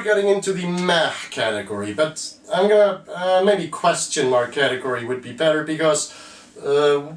we're getting into the meh category, but I'm gonna maybe question mark category would be better, because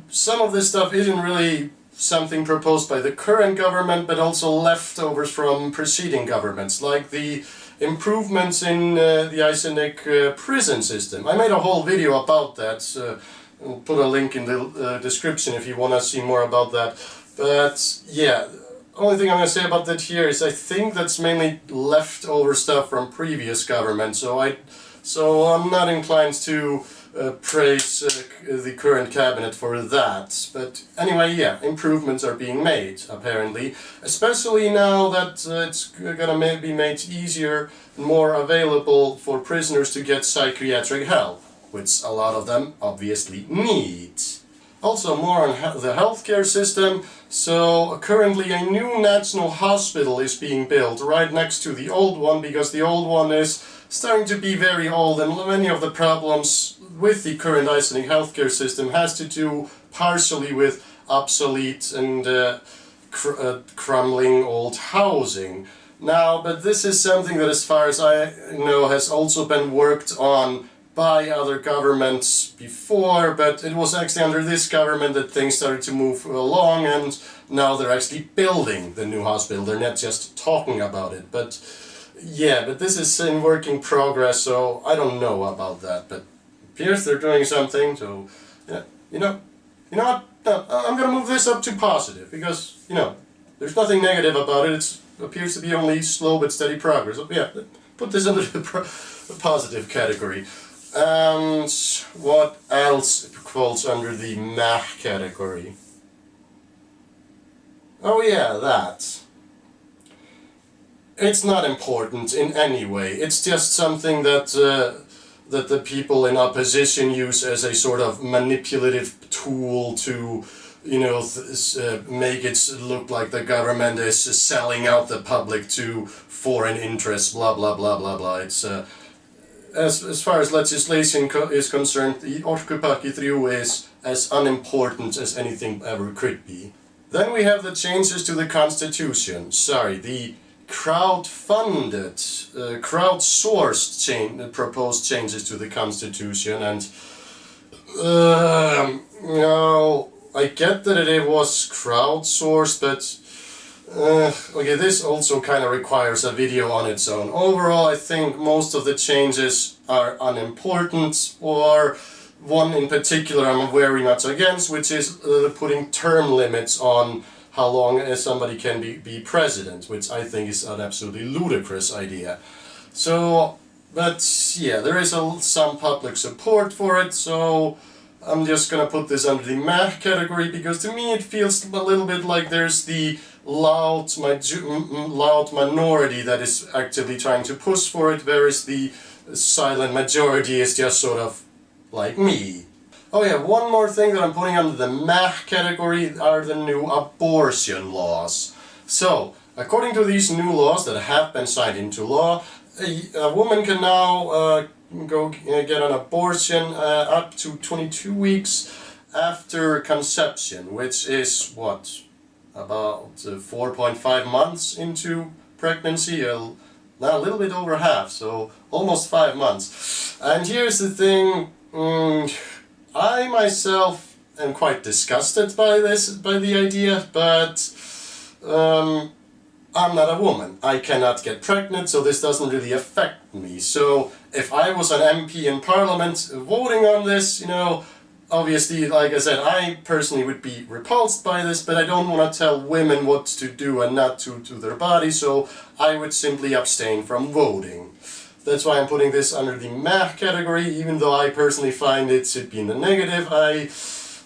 some of this stuff isn't really something proposed by the current government, but also leftovers from preceding governments, like the improvements in the Icelandic prison system. I made a whole video about that. I'll put a link in the description if you want to see more about that. But yeah, only thing I'm going to say about that here is I think that's mainly leftover stuff from previous governments. So I'm not inclined to praise the current cabinet for that. But anyway, yeah, improvements are being made, apparently. Especially now that it's gonna be made easier and more available for prisoners to get psychiatric help, which a lot of them obviously need. Also, more on the healthcare system. So currently a new national hospital is being built right next to the old one, because the old one is starting to be very old, and many of the problems with the current Icelandic healthcare system has to do partially with obsolete and crumbling old housing. Now, but this is something that, as far as I know, has also been worked on by other governments before, but it was actually under this government that things started to move along, and now they're actually building the new hospital. They're not just talking about it. But yeah, but this is in working progress, so I don't know about that, but it appears they're doing something. So yeah, you know what? No, I'm gonna move this up to positive, because there's nothing negative about it. It appears to be only slow but steady progress. So yeah, put this under the positive category. And what else falls under the meh category? Oh yeah, that. It's not important in any way. It's just something that that the people in opposition use as a sort of manipulative tool to, make it look like the government is selling out the public to foreign interests. Blah blah blah blah blah. It's as far as legislation is concerned, the Orkupakki 3 is as unimportant as anything ever could be. Then we have the changes to the constitution. Sorry, the crowd-funded, crowd-sourced proposed changes to the constitution, and I get that it was crowd-sourced, but okay, this also kind of requires a video on its own. Overall, I think most of the changes are unimportant, or one in particular I'm very much against, which is putting term limits on how long somebody can be president, which I think is an absolutely ludicrous idea. So, but yeah, there is some public support for it, so I'm just gonna put this under the meh category, because to me it feels a little bit like there's the loud minority that is actively trying to push for it, whereas the silent majority is just sort of like me. Oh yeah, one more thing that I'm putting under the meh category are the new abortion laws. So, according to these new laws that have been signed into law, a woman can now go get an abortion up to 22 weeks after conception, which is what, about 4.5 months into pregnancy, a little bit over half, so almost 5 months. And here's the thing, I myself am quite disgusted by the idea, but I'm not a woman. I cannot get pregnant, so this doesn't really affect me. So if I was an MP in Parliament voting on this, obviously, like I said, I personally would be repulsed by this, but I don't want to tell women what to do and not to their body, so I would simply abstain from voting. That's why I'm putting this under the meh category, even though I personally find it should be in the negative.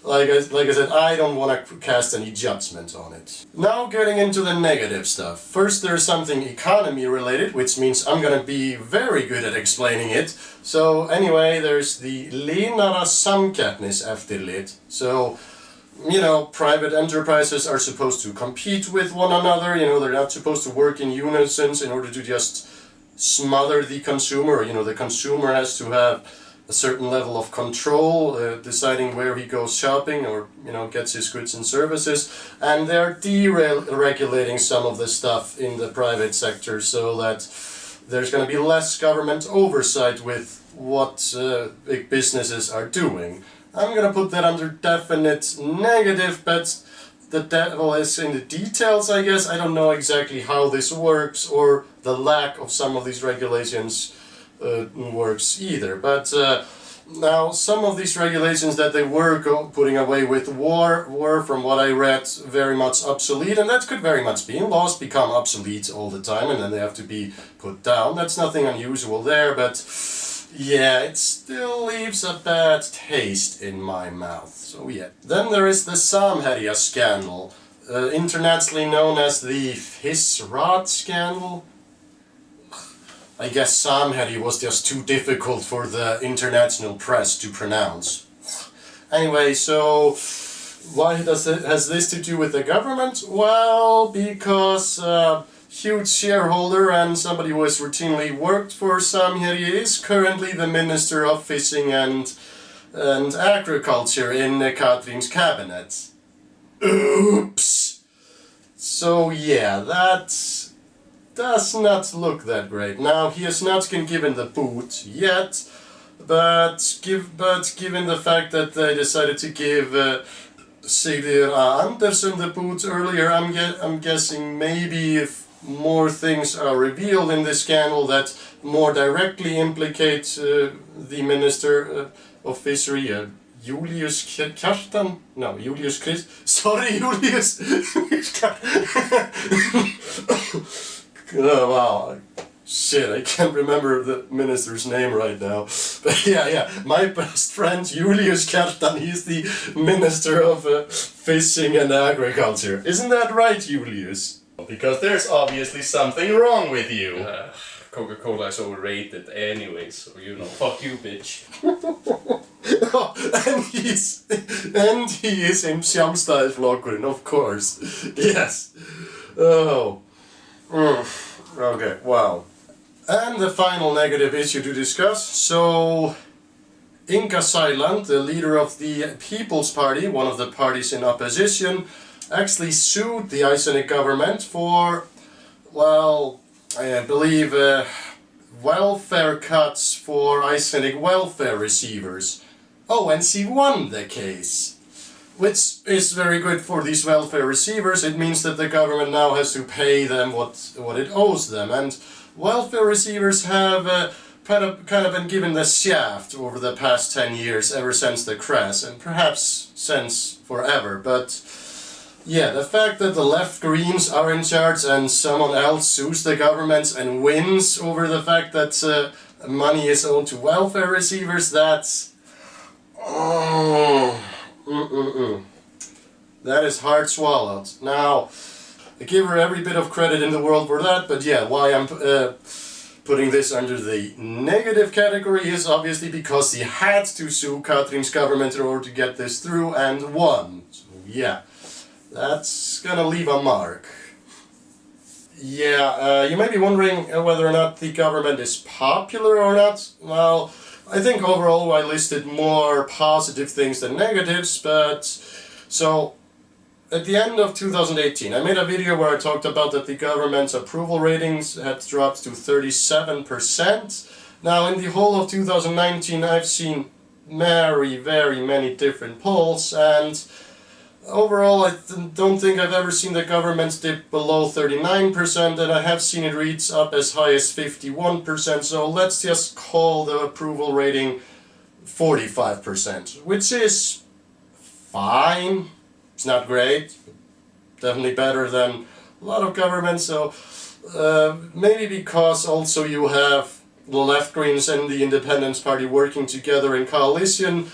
Like I said, I don't want to cast any judgment on it. Now getting into the negative stuff. First, there's something economy related, which means I'm gonna be very good at explaining it. So anyway, there's the launara samkeppniseftirlit. So, private enterprises are supposed to compete with one another. They're not supposed to work in unison in order to just smother the consumer. The consumer has to have a certain level of control, deciding where he goes shopping or gets his goods and services, and they're deregulating some of the stuff in the private sector so that there's going to be less government oversight with what big businesses are doing. I'm going to put that under definite negative, but the devil is in the details, I guess. I don't know exactly how this works, or the lack of some of these regulations works either. But now, some of these regulations that they were putting away with were, from what I read, very much obsolete, and that could very much be. Laws become obsolete all the time, and then they have to be put down. That's nothing unusual there, but yeah, it still leaves a bad taste in my mouth. So yeah. Then there is the Samherja scandal, internationally known as the Fisrad scandal. I guess Samherji was just too difficult for the international press to pronounce. Anyway, so why has this to do with the government? Well, because huge shareholder and somebody who has routinely worked for Samherji is currently the Minister of Fishing and Agriculture in Katrín's cabinet. Oops! So yeah, that does not look that great. Now, he has not been given the boot yet, but given the fact that they decided to give Sigríður Andersen the boot earlier, I'm guessing maybe if more things are revealed in this scandal that more directly implicate the Minister of Fishery, Julius Kjartan? No, Julius Christ. Sorry, Julius! Oh wow, shit, I can't remember the minister's name right now. But yeah, my best friend Julius Kjartan, he's the Minister of Fishing and Agriculture. Isn't that right, Julius? Because there's obviously something wrong with you. Coca-Cola is overrated anyway, so you know, fuck you, bitch. Oh, and he is in Sjálfstæðisflokkurinn, of course. Yes. Oh. Okay, wow. And the final negative issue to discuss. So, Inga Sæland, the leader of the People's Party, one of the parties in opposition, actually sued the Icelandic government for, well, I believe welfare cuts for Icelandic welfare receivers. Oh, and she won the case. Which is very good for these welfare receivers. It means that the government now has to pay them what it owes them. And welfare receivers have kind of been given the shaft over the past 10 years, ever since the crash, and perhaps since forever. But yeah, the fact that the left Greens are in charge and someone else sues the government and wins over the fact that money is owed to welfare receivers, that's... That is hard swallowed. Now, I give her every bit of credit in the world for that, but yeah, why I'm putting this under the negative category is obviously because he had to sue Katrín's government in order to get this through, and won. So yeah, that's gonna leave a mark. Yeah, you may be wondering whether or not the government is popular or not. Well, I think overall I listed more positive things than negatives, but so at the end of 2018 I made a video where I talked about that the government's approval ratings had dropped to 37%. Now in the whole of 2019 I've seen very many different polls, and overall I don't think I've ever seen the government dip below 39%, and I have seen it reach up as high as 51%, so let's just call the approval rating 45%, which is fine. It's not great, definitely better than a lot of governments, so maybe because also you have the left Greens and the Independence Party working together in coalition,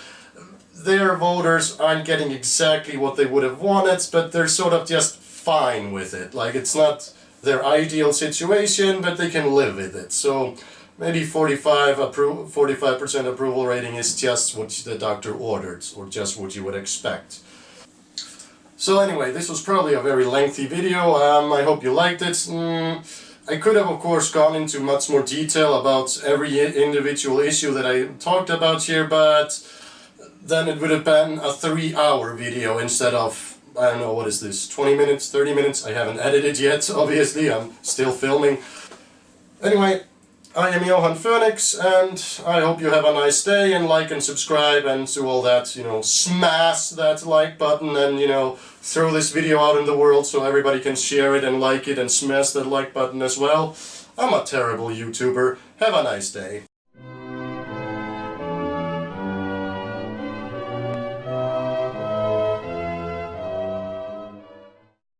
their voters aren't getting exactly what they would have wanted, but they're sort of just fine with it. Like, it's not their ideal situation, but they can live with it. So maybe 45% approval rating is just what the doctor ordered, or just what you would expect. So anyway, this was probably a very lengthy video. I hope you liked it. I could have, of course, gone into much more detail about every individual issue that I talked about here, but then it would have been a 3-hour video instead of, I don't know, what is this, 20 minutes, 30 minutes? I haven't edited yet, obviously, I'm still filming. Anyway, I am Johan Phoenix, and I hope you have a nice day, and like and subscribe and do all that, you know, smash that like button and, you know, throw this video out in the world so everybody can share it and like it and smash that like button as well. I'm a terrible YouTuber. Have a nice day.